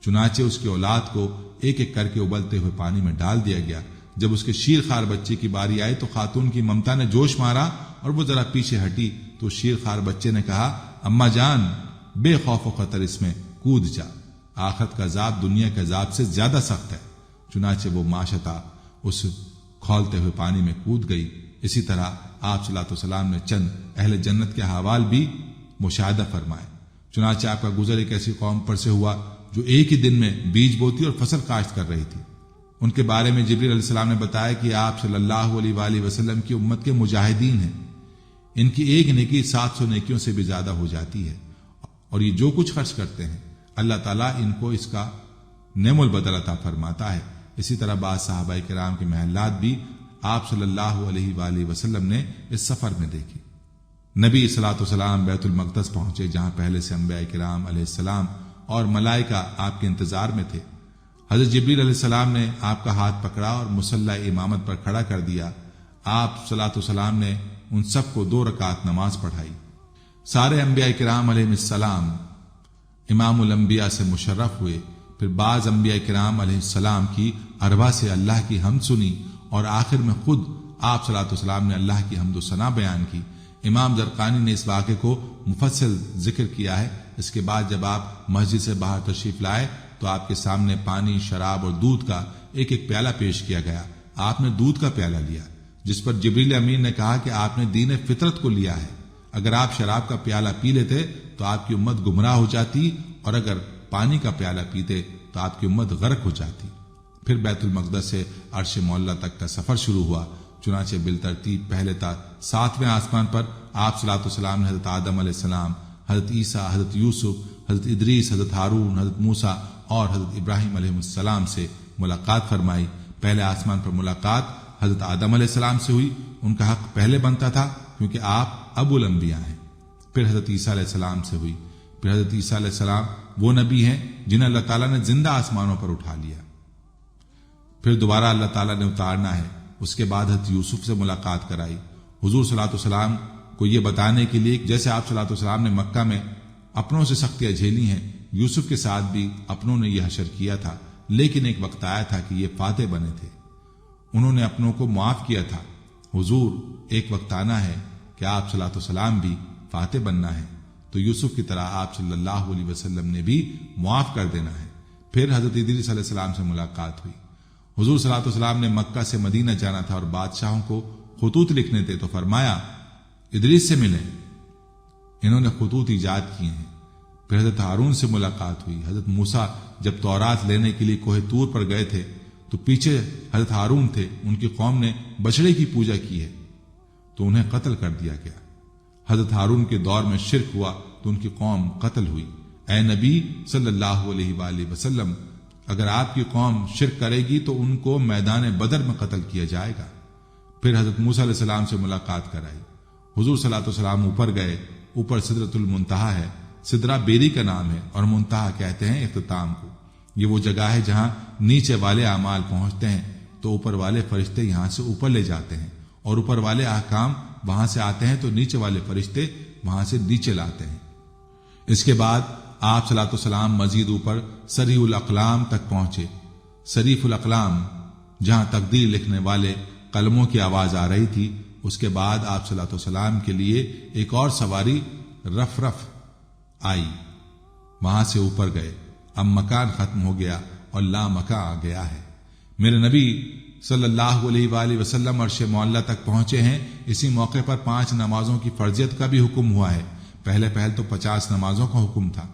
چنانچہ اس کی اولاد کو ایک ایک کر کے ابلتے ہوئے پانی میں ڈال دیا گیا۔ جب اس کے شیر خوار بچے کی باری آئی تو خاتون کی ممتا نے جوش مارا اور وہ ذرا پیچھے ہٹی تو شیر خوار بچے نے کہا اماں جان، بے خوف و خطر اس میں کود جا، آخرت کا عذاب دنیا کے عذاب سے زیادہ سخت ہے۔ چنانچہ وہ ماشاتا اس کھولتے ہوئے پانی میں کود گئی۔ اسی طرح آپ صلی اللہ علیہ وسلم نے چند اہل جنت کے حوال بھی مشاہدہ فرمائے۔ چنانچہ آپ کا گزر ایک ایسی قوم پر سے ہوا جو ایک ہی دن میں بیج بوتی اور فصل کاشت کر رہی تھی۔ ان کے بارے میں جبریل علیہ السلام نے بتایا کہ آپ صلی اللہ علیہ وآلہ وسلم کی امت کے مجاہدین ہیں، ان کی ایک نیکی 700 نیکیوں سے بھی زیادہ ہو جاتی ہے، اور یہ جو کچھ خرچ کرتے ہیں اللہ تعالیٰ ان کو اس کا نعم البدل عطا فرماتا ہے۔ اسی طرح بعض صحابہ کرام کے محلات بھی آپ صلی اللہ علیہ وآلہ وسلم نے اس سفر میں دیکھی۔ نبی صلاۃ والسلام بیت المقدس پہنچے، جہاں پہلے سے انبیاء کرام علیہ السلام اور ملائکہ آپ کے انتظار میں تھے۔ حضرت جبریل علیہ السلام نے آپ کا ہاتھ پکڑا اور مصلی امامت پر کھڑا کر دیا۔ آپ صلاۃ والسلام نے ان سب کو 2 رکعت نماز پڑھائی۔ سارے انبیاء کرام علیہ السلام امام الانبیاء سے مشرف ہوئے۔ پھر بعض انبیاء کرام علیہ السلام کی اربع سے اللہ کی حمد سنی، اور آخر میں خود آپ صلاۃ والسلام نے اللہ کی حمد و ثنا بیان کی۔ امام زرقانی نے اس واقعے کو مفصل ذکر کیا ہے۔ اس کے بعد جب آپ مسجد سے باہر تشریف لائے تو آپ کے سامنے پانی، شراب اور دودھ کا ایک ایک پیالہ پیش کیا گیا۔ آپ نے دودھ کا پیالہ لیا، جس پر جبریل امین نے کہا کہ آپ نے دین فطرت کو لیا ہے۔ اگر آپ شراب کا پیالہ پی لیتے تو آپ کی امت گمراہ ہو جاتی، اور اگر پانی کا پیالہ پیتے تو آپ کی امت غرق ہو جاتی۔ پھر بیت المقدس سے عرش معلی تک کا سفر شروع ہوا۔ چنانچہ بالترتیب پہلے تا 7ویں آسمان پر آپ صلاۃ والسلام نے حضرت آدم علیہ السلام، حضرت عیسیٰ، حضرت یوسف، حضرت ادریس، حضرت ہارون، حضرت موسیٰ اور حضرت ابراہیم علیہ السلام سے ملاقات فرمائی۔ پہلے آسمان پر ملاقات حضرت آدم علیہ السلام سے ہوئی، ان کا حق پہلے بنتا تھا کیونکہ آپ ابو الانبیاء ہیں۔ پھر حضرت عیسیٰ علیہ السلام سے ہوئی۔ پھر حضرت عیسیٰ علیہ السلام وہ نبی ہیں جنہیں اللہ تعالیٰ نے زندہ آسمانوں پر اٹھا لیا، پھر دوبارہ اللہ تعالیٰ نے اتارنا ہے۔ اس کے بعد حضرت یوسف سے ملاقات کرائی، حضور صلی اللہ علیہ وسلم کو یہ بتانے کے لیے جیسے آپ صلی اللہ علیہ وسلم نے مکہ میں اپنوں سے سختیاں جھیلی ہیں، یوسف کے ساتھ بھی اپنوں نے یہ حشر کیا تھا، لیکن ایک وقت آیا تھا کہ یہ فاتح بنے تھے، انہوں نے اپنوں کو معاف کیا تھا۔ حضور ایک وقت آنا ہے کہ آپ صلی اللہ علیہ وسلم بھی فاتح بننا ہے، تو یوسف کی طرح آپ صلی اللہ علیہ وسلم نے بھی معاف کر دینا ہے۔ پھر حضرت ادریس علیہ السلام سے ملاقات ہوئی۔ حضور صلی اللہ علیہ وسلم نے مکہ سے مدینہ جانا تھا اور بادشاہوں کو خطوط لکھنے تھے، تو فرمایا ادریس سے ملیں، انہوں نے خطوط ایجاد کیے ہیں۔ پھر حضرت ہارون سے ملاقات ہوئی۔ حضرت موسیٰ جب تورات لینے کے لیے کوہ طور پر گئے تھے تو پیچھے حضرت ہارون تھے، ان کی قوم نے بچڑے کی پوجا کی ہے تو انہیں قتل کر دیا گیا۔ حضرت ہارون کے دور میں شرک ہوا تو ان کی قوم قتل ہوئی۔ اے نبی صلی اللہ علیہ وآلہ وسلم، اگر آپ کی قوم شرک کرے گی تو ان کو میدان بدر میں قتل کیا جائے گا۔ پھر حضرت موسیٰ علیہ السلام سے ملاقات کرائی۔ حضور صلی اللہ علیہ وسلم اوپر گئے، اوپر سدرۃ المنتہا ہے، سدرہ بیری کا نام ہے، اور منتہا کہتے ہیں اختتام کو۔ یہ وہ جگہ ہے جہاں نیچے والے اعمال پہنچتے ہیں تو اوپر والے فرشتے یہاں سے اوپر لے جاتے ہیں، اور اوپر والے احکام وہاں سے آتے ہیں تو نیچے والے فرشتے وہاں سے نیچے لاتے ہیں۔ اس کے بعد آپ صلی اللہ علیہ وسلم مزید اوپر سریح الاقلام تک پہنچے۔ سریف الاقلام جہاں تقدیر لکھنے والے قلموں کی آواز آ رہی تھی، اس کے بعد آپ صلی اللہ علیہ وسلم کے لیے ایک اور سواری رف آئی، وہاں سے اوپر گئے۔ اب مکان ختم ہو گیا اور لا مکان آ گیا ہے۔ میرے نبی صلی اللہ علیہ وآلہ وسلم عرش معلی تک پہنچے ہیں۔ اسی موقع پر 5 نمازوں کی فرضیت کا بھی حکم ہوا ہے۔ پہلے تو 50 نمازوں کا حکم تھا۔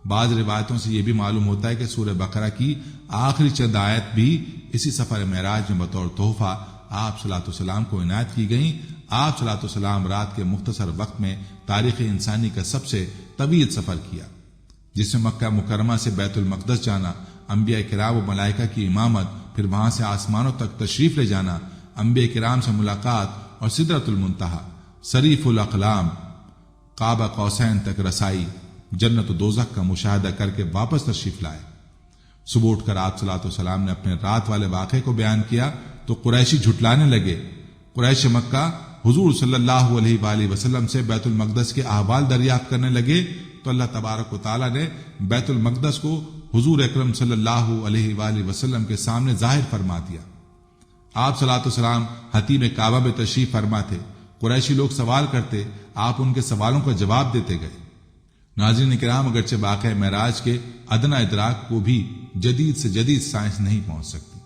بعض روایتوں سے یہ بھی معلوم ہوتا ہے کہ سورہ بقرہ کی آخری چند آیت بھی اسی سفر معراج میں بطور تحفہ آپ صلی اللہ علیہ وسلم کو عنایت کی گئیں۔ آپ صلی اللہ علیہ وسلم رات کے مختصر وقت میں تاریخ انسانی کا سب سے طویل سفر کیا، جس میں مکہ مکرمہ سے بیت المقدس جانا، انبیاء کرام و ملائکہ کی امامت، پھر وہاں سے آسمانوں تک تشریف لے جانا، انبیاء کرام سے ملاقات اور سدرۃ المنتہا، سریف الاقلام، قاب قوسین تک رسائی، جنت و دوزخ کا مشاہدہ کر کے واپس تشریف لائے۔ صبح اٹھ کر آپ صلی اللہ علیہ وسلم نے اپنے رات والے واقعے کو بیان کیا تو قریشی جھٹلانے لگے۔ قریش مکہ حضور صلی اللہ علیہ وآلہ وسلم سے بیت المقدس کے احوال دریافت کرنے لگے تو اللہ تبارک و تعالیٰ نے بیت المقدس کو حضور اکرم صلی اللہ علیہ وآلہ وسلم کے سامنے ظاہر فرما دیا۔ آپ صلی اللہ علیہ وسلم حتیم کعبہ میں تشریف فرما تھے۔ قریشی لوگ سوال کرتے، آپ ان کے سوالوں کا جواب دیتے گئے۔ ناظرین کرام، اگرچہ واقعہ معراج کے ادنا ادراک کو بھی جدید سے جدید سائنس نہیں پہنچ سکتی،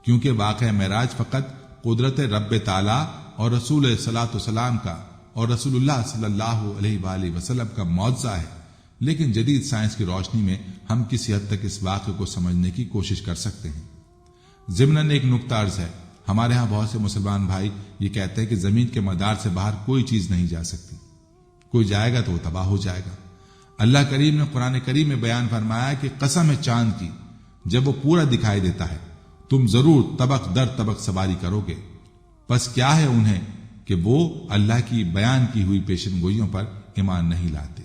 کیونکہ واقعہ معراج فقط قدرت رب تعالی اور رسول صلی اللہ علیہ وسلم کا اور رسول اللہ صلی اللہ علیہ وآلہ وسلم کا معجزہ ہے، لیکن جدید سائنس کی روشنی میں ہم کسی حد تک اس واقعے کو سمجھنے کی کوشش کر سکتے ہیں۔ ضمناً ایک نقطہ عرض ہے، ہمارے ہاں بہت سے مسلمان بھائی یہ کہتے ہیں کہ زمین کے مدار سے باہر کوئی چیز نہیں جا سکتی، کوئی جائے گا تو وہ تباہ ہو جائے گا۔ اللہ کریم نے قرآن کریم میں بیان فرمایا کہ قسم ہے چاند کی، جب وہ پورا دکھائی دیتا ہے تم ضرور طبق در طبق سواری کرو گے، پس کیا ہے انہیں کہ وہ اللہ کی بیان کی ہوئی پیشن گوئیوں پر ایمان نہیں لاتے۔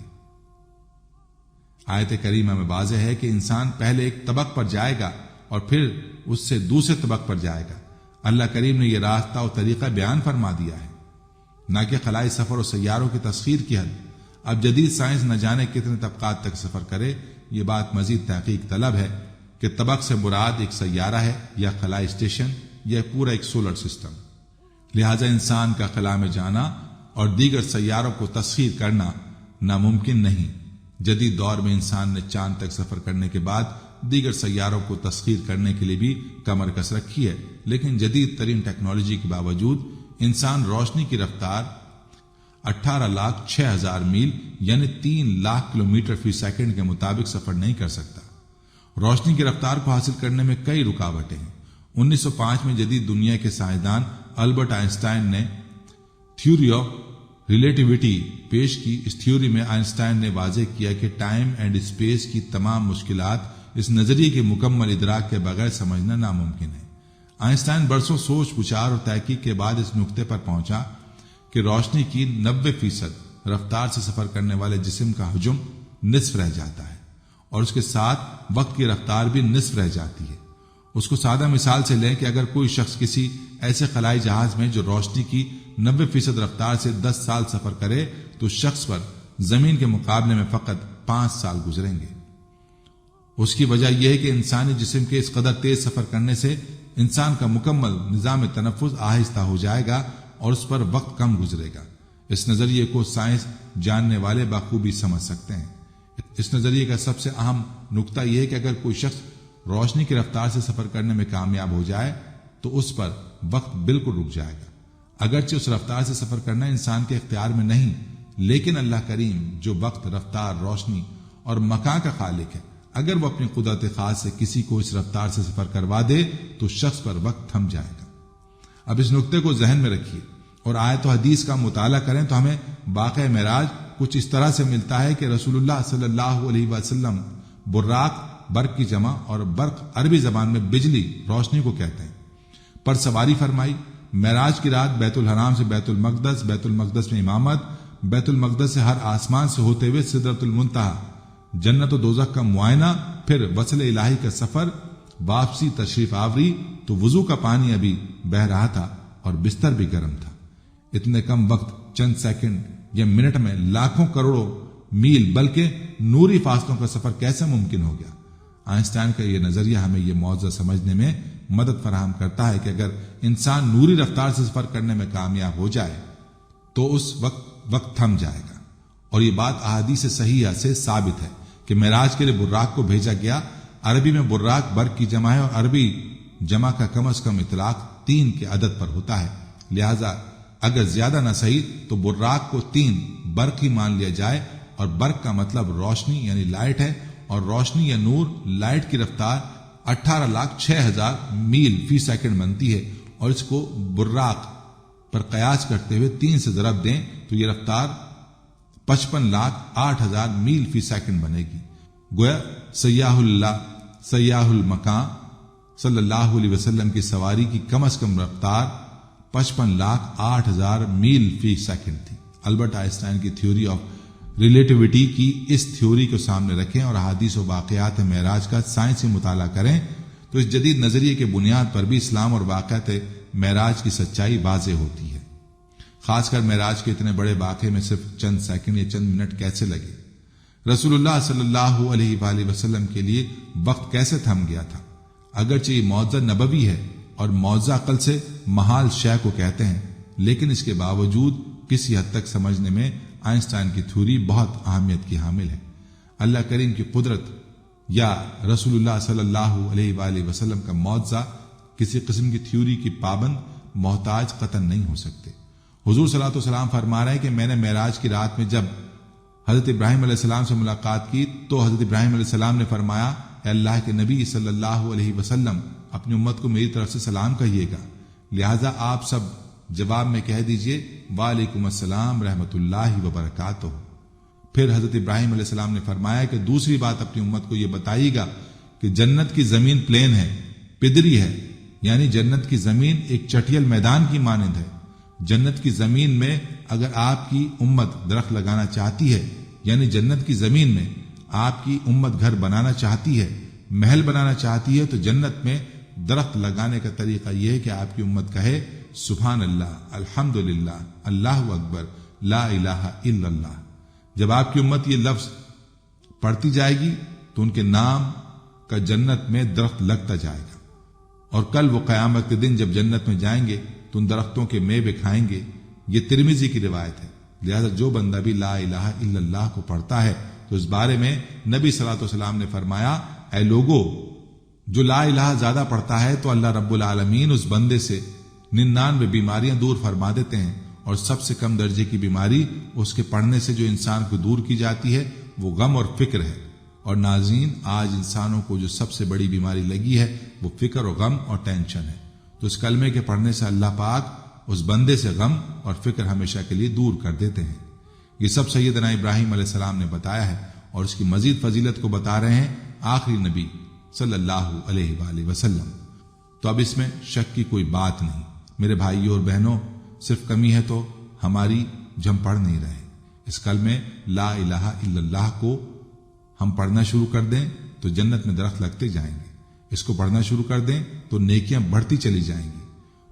آیت کریمہ میں واضح ہے کہ انسان پہلے ایک طبق پر جائے گا اور پھر اس سے دوسرے طبق پر جائے گا۔ اللہ کریم نے یہ راستہ اور طریقہ بیان فرما دیا ہے، نہ کہ خلائی سفر اور سیاروں کی تسخیر کی حد۔ اب جدید سائنس نہ جانے کتنے طبقات تک سفر کرے، یہ بات مزید تحقیق طلب ہے کہ طبق سے مراد ایک سیارہ ہے یا خلائی اسٹیشن یا پورا ایک سولر سسٹم۔ لہذا انسان کا خلا میں جانا اور دیگر سیاروں کو تسخیر کرنا ناممکن نہیں۔ جدید دور میں انسان نے چاند تک سفر کرنے کے بعد دیگر سیاروں کو تسخیر کرنے کے لیے بھی کمر کس رکھی ہے، لیکن جدید ترین ٹیکنالوجی کے باوجود انسان روشنی کی رفتار 18,06,000 میل یعنی 3,00,000 کلومیٹر فی سیکنڈ کے مطابق سفر نہیں کر سکتا۔ روشنی کی رفتار کو حاصل کرنے میں کئی رکاوٹیں ہیں۔ 1905 میں جدید دنیا کے سائنسدان البرٹ آئنسٹائن نے تھیوری آف ریلیٹیوٹی پیش کی۔ اس تھیوری میں آئنسٹائن نے واضح کیا کہ ٹائم اینڈ اسپیس کی تمام مشکلات اس نظریے کے مکمل ادراک کے بغیر سمجھنا ناممکن ہے۔ آئنسٹائن برسوں سوچ بچار اور تحقیق کے بعد اس نقطے پر پہنچا کہ روشنی کی 90% رفتار سے سفر کرنے والے جسم کا حجم نصف رہ جاتا ہے اور اس کے ساتھ وقت کی رفتار بھی نصف رہ جاتی ہے۔ اس کو سادہ مثال سے لیں کہ اگر کوئی شخص کسی ایسے خلائی جہاز میں جو روشنی کی 90% رفتار سے 10 سال سفر کرے تو شخص پر زمین کے مقابلے میں فقط 5 سال گزریں گے۔ اس کی وجہ یہ ہے کہ انسانی جسم کے اس قدر تیز سفر کرنے سے انسان کا مکمل نظام تنفس آہستہ ہو جائے گا اور اس پر وقت کم گزرے گا۔ اس نظریے کو سائنس جاننے والے بخوبی سمجھ سکتے ہیں۔ اس نظریے کا سب سے اہم نقطہ یہ ہے کہ اگر کوئی شخص روشنی کی رفتار سے سفر کرنے میں کامیاب ہو جائے تو اس پر وقت بالکل رک جائے گا۔ اگرچہ اس رفتار سے سفر کرنا انسان کے اختیار میں نہیں، لیکن اللہ کریم جو وقت، رفتار، روشنی اور مکان کا خالق ہے، اگر وہ اپنی قدرت خاص سے کسی کو اس رفتار سے سفر کروا دے تو شخص پر وقت تھم جائے گا۔ اب اس نقطے کو ذہن میں رکھیے اور آیت و حدیث کا مطالعہ کریں تو ہمیں واقعہ معراج کچھ اس طرح سے ملتا ہے کہ رسول اللہ صلی اللہ علیہ وسلم براق، برق کی جمع، اور برق عربی زبان میں بجلی، روشنی کو کہتے ہیں، پر سواری فرمائی۔ معراج کی رات بیت الحرام سے بیت المقدس، بیت المقدس میں امامت، بیت المقدس سے ہر آسمان سے ہوتے ہوئے سدرۃ المنتہا، جنت و دوزخ کا معائنہ، پھر وصل الہی کا سفر، واپسی، تشریف آوری تو وضو کا پانی ابھی بہ رہا تھا اور بستر بھی گرم تھا۔ اتنے کم وقت، چند سیکنڈ یا منٹ میں لاکھوں کروڑوں میل بلکہ نوری فاصلوں کا سفر کیسے ممکن ہو گیا؟ آئنسٹائن کا یہ نظریہ ہمیں یہ معجزہ سمجھنے میں مدد فراہم کرتا ہے کہ اگر انسان نوری رفتار سے سفر کرنے میں کامیاب ہو جائے تو اس وقت تھم جائے گا۔ اور یہ بات احادیث صحیحہ سے ثابت ہے کہ معراج کے لیے براق کو بھیجا گیا۔ عربی میں براق برق کی جمع ہے اور عربی جمع کا کم از کم اطلاق 3 کے عدد پر ہوتا ہے، لہذا اگر زیادہ نہ صحیح تو براق کو 3 برق ہی مان لیا جائے، اور برق کا مطلب روشنی یعنی لائٹ ہے، اور روشنی یا نور، لائٹ کی رفتار 18,06,000 میل فی سیکنڈ بنتی ہے، اور اس کو براق پر قیاس کرتے ہوئے 3 سے ضرب دیں تو یہ رفتار 55,08,000 میل فی سیکنڈ بنے گی۔ گویا سیاح المکان صلی اللہ علیہ وسلم کی سواری کی کم از کم رفتار 55,08,000 میل فی سیکنڈ تھی۔ البرٹ آئنسٹائن کی تھیوری آف ریلیٹیوٹی کی اس تھیوری کو سامنے رکھیں اور احادیث و واقعات معراج کا سائنسی مطالعہ کریں تو اس جدید نظریے کے بنیاد پر بھی اسلام اور واقعات معراج کی سچائی واضح ہوتی ہے۔ خاص کر معراج کے اتنے بڑے واقعے میں صرف چند سیکنڈ یا چند منٹ کیسے لگے؟ رسول اللہ صلی اللہ علیہ وآلہ وسلم کے لیے وقت کیسے تھم گیا تھا؟ اگرچہ یہ معجزہ نبوی ہے اور معجزہ عقل سے محال شے کو کہتے ہیں، لیکن اس کے باوجود کسی حد تک سمجھنے میں آئنسٹائن کی تھیوری بہت اہمیت کی حامل ہے۔ اللہ کریم کی قدرت یا رسول اللہ صلی اللہ علیہ وآلہ وسلم کا معجزہ کسی قسم کی تھیوری کی پابند محتاج قطعاً نہیں ہو سکتے۔ حضور صلی اللہ علیہ وسلم فرما رہے ہیں کہ میں نے معراج کی رات میں جب حضرت ابراہیم علیہ السلام سے ملاقات کی تو حضرت ابراہیم علیہ السلام نے فرمایا، اے اللہ کے نبی صلی اللہ علیہ وسلم، اپنی امت کو میری طرف سے سلام کہیے گا، لہذا آپ سب جواب میں کہہ دیجئے وعلیکم السلام رحمۃ اللہ وبرکاتہ۔ پھر حضرت ابراہیم علیہ السلام نے فرمایا کہ دوسری بات اپنی امت کو یہ بتائیے گا کہ جنت کی زمین پلین ہے، پدری ہے، یعنی جنت کی زمین ایک چٹیل میدان کی مانند ہے، جنت کی زمین میں اگر آپ کی امت درخت لگانا چاہتی ہے، یعنی جنت کی زمین میں آپ کی امت گھر بنانا چاہتی ہے، محل بنانا چاہتی ہے، تو جنت میں درخت لگانے کا طریقہ یہ ہے کہ آپ کی امت کہے سبحان اللہ، الحمدللہ، اللہ اکبر، لا الہ الا اللہ۔ جب آپ کی امت یہ لفظ پڑھتی جائے گی تو ان کے نام کا جنت میں درخت لگتا جائے گا، اور کل وہ قیامت کے دن جب جنت میں جائیں گے تو ان درختوں کے میوے کھائیں گے۔ یہ ترمذی کی روایت ہے۔ لہذا جو بندہ بھی لا الہ الا اللہ کو پڑھتا ہے تو اس بارے میں نبی صلی اللہ علیہ وسلم نے فرمایا، اے لوگو، جو لا الہ زیادہ پڑھتا ہے تو اللہ رب العالمین اس بندے سے 99 بیماریاں دور فرما دیتے ہیں، اور سب سے کم درجے کی بیماری اس کے پڑھنے سے جو انسان کو دور کی جاتی ہے وہ غم اور فکر ہے۔ اور ناظرین، آج انسانوں کو جو سب سے بڑی بیماری لگی ہے وہ فکر اور غم اور ٹینشن ہے۔ تو اس کلمے کے پڑھنے سے اللہ پاک اس بندے سے غم اور فکر ہمیشہ کے لیے دور کر دیتے ہیں۔ یہ سب سیدنا ابراہیم علیہ السلام نے بتایا ہے، اور اس کی مزید فضیلت کو بتا رہے ہیں آخری نبی صلی اللہ علیہ وآلہ وسلم۔ تو اب اس میں شک کی کوئی بات نہیں میرے بھائیوں اور بہنوں، صرف کمی ہے تو ہماری ہم پڑھ نہیں رہے۔ اس کلمے لا الہ الا اللہ کو ہم پڑھنا شروع کر دیں تو جنت میں درخت لگتے جائیں گے۔ اس کو پڑھنا شروع کر دیں تو نیکیاں بڑھتی چلی جائیں گی،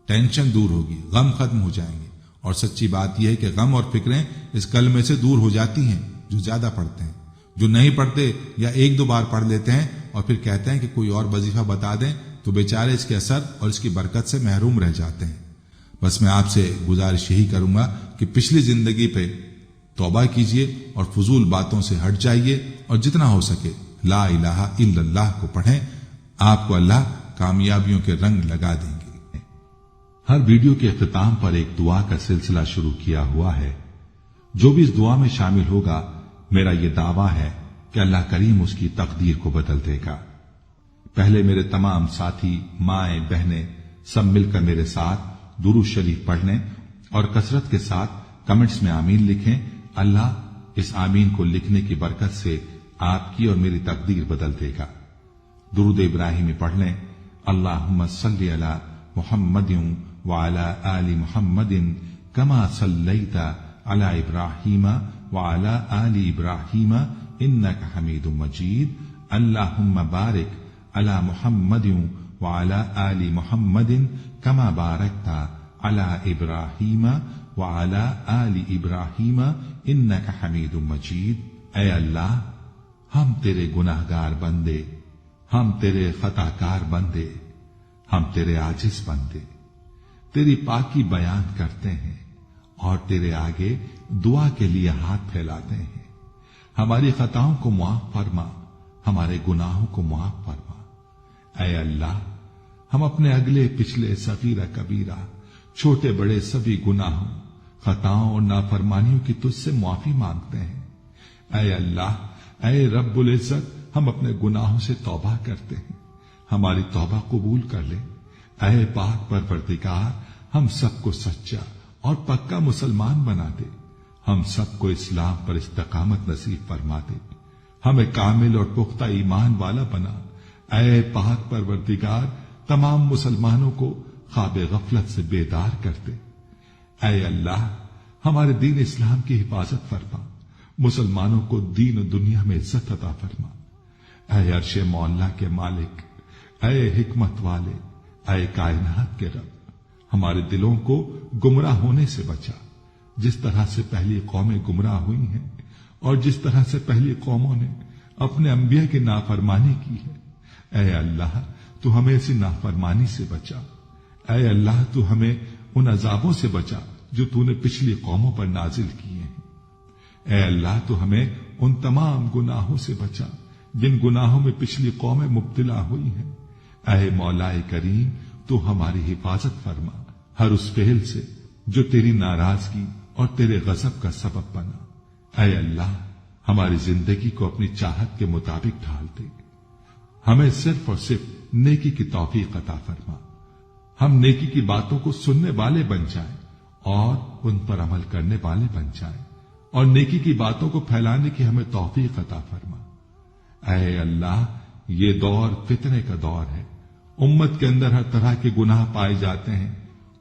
ٹینشن دور ہوگی، غم ختم ہو جائیں گے۔ اور سچی بات یہ ہے کہ غم اور فکریں اس کلمے سے دور ہو جاتی ہیں جو زیادہ پڑھتے ہیں۔ جو نہیں پڑھتے یا ایک دو بار پڑھ لیتے ہیں اور پھر کہتے ہیں کہ کوئی اور وظیفہ بتا دیں تو بیچارے اس کے اثر اور اس کی برکت سے محروم رہ جاتے ہیں۔ بس میں آپ سے گزارش یہی کروں گا کہ پچھلی زندگی پہ توبہ کیجئے اور فضول باتوں سے ہٹ جائیے، اور جتنا ہو سکے لا الہ الا اللہ کو پڑھیں۔ آپ کو اللہ کامیابیوں کے رنگ لگا دیں گے۔ ہر ویڈیو کے اختتام پر ایک دعا کا سلسلہ شروع کیا ہوا ہے۔ جو بھی اس دعا میں شامل ہوگا، میرا یہ دعویٰ ہے کہ اللہ کریم اس کی تقدیر کو بدل دے گا۔ پہلے میرے تمام ساتھی، مائیں، بہنیں سب مل کر میرے ساتھ درود شریف پڑھ لیں اور کثرت کے ساتھ کمنٹس میں آمین لکھیں۔ اللہ اس آمین کو لکھنے کی برکت سے آپ کی اور میری تقدیر بدل دے گا۔ درود ابراہیمی پڑھ لیں۔ اللہم صلی علی محمد وعلی آل محمد کما صلیت علی ابراہیم وعلی آل ابراہیم انک حمید مجید۔ اللہم بارک علی محمد وعلی آل محمد کما بارکت علی ابراہیم وعلی آل ابراہیم انک حمید مجید۔ اے اللہ، ہم تیرے گناہگار بندے، ہم تیرے خطا کار بندے، ہم تیرے عاجز بندے تیری پاکی بیان کرتے ہیں اور تیرے آگے دعا کے لیے ہاتھ پھیلاتے ہیں۔ ہماری خطاؤں کو معاف فرما، ہمارے گناہوں کو معاف فرما۔ اے اللہ، ہم اپنے اگلے پچھلے صغیرہ کبیرہ، چھوٹے بڑے سبھی گناہوں، خطاؤں اور نافرمانیوں کی تجھ سے معافی مانگتے ہیں۔ اے اللہ، اے رب العزت، ہم اپنے گناہوں سے توبہ کرتے ہیں، ہماری توبہ قبول کر لے۔ اے پاک پروردگار، ہم سب کو سچا اور پکا مسلمان بنا دے، ہم سب کو اسلام پر استقامت نصیب فرما دے، ہمیں کامل اور پختہ ایمان والا بنا۔ اے پاک پروردگار، تمام مسلمانوں کو خواب غفلت سے بیدار کر دے۔ اے اللہ، ہمارے دین اسلام کی حفاظت فرما، مسلمانوں کو دین و دنیا میں عزت عطا فرما۔ اے عرش مولا کے مالک، اے حکمت والے، اے کائنات کے رب، ہمارے دلوں کو گمراہ ہونے سے بچا، جس طرح سے پہلی قومیں گمراہ ہوئی ہیں اور جس طرح سے پہلی قوموں نے اپنے انبیاء کی نافرمانی کی ہے۔ اے اللہ، تو ہمیں ایسی نافرمانی سے بچا۔ اے اللہ، تو ہمیں ان عذابوں سے بچا جو تو نے پچھلی قوموں پر نازل کیے ہیں۔ اے اللہ، تو ہمیں ان تمام گناہوں سے بچا جن گناہوں میں پچھلی قومیں مبتلا ہوئی ہیں۔ اے مولا کریم، تو ہماری حفاظت فرما ہر اس فعل سے جو تیری ناراضگی اور تیرے غضب کا سبب بنا۔ اے اللہ، ہماری زندگی کو اپنی چاہت کے مطابق ڈھال دے، ہمیں صرف اور صرف نیکی کی توفیق عطا فرما، ہم نیکی کی باتوں کو سننے والے بن جائیں اور ان پر عمل کرنے والے بن جائیں، اور نیکی کی باتوں کو پھیلانے کی ہمیں توفیق عطا فرما۔ اے اللہ، یہ دور فتنے کا دور ہے، امت کے اندر ہر طرح کے گناہ پائے جاتے ہیں،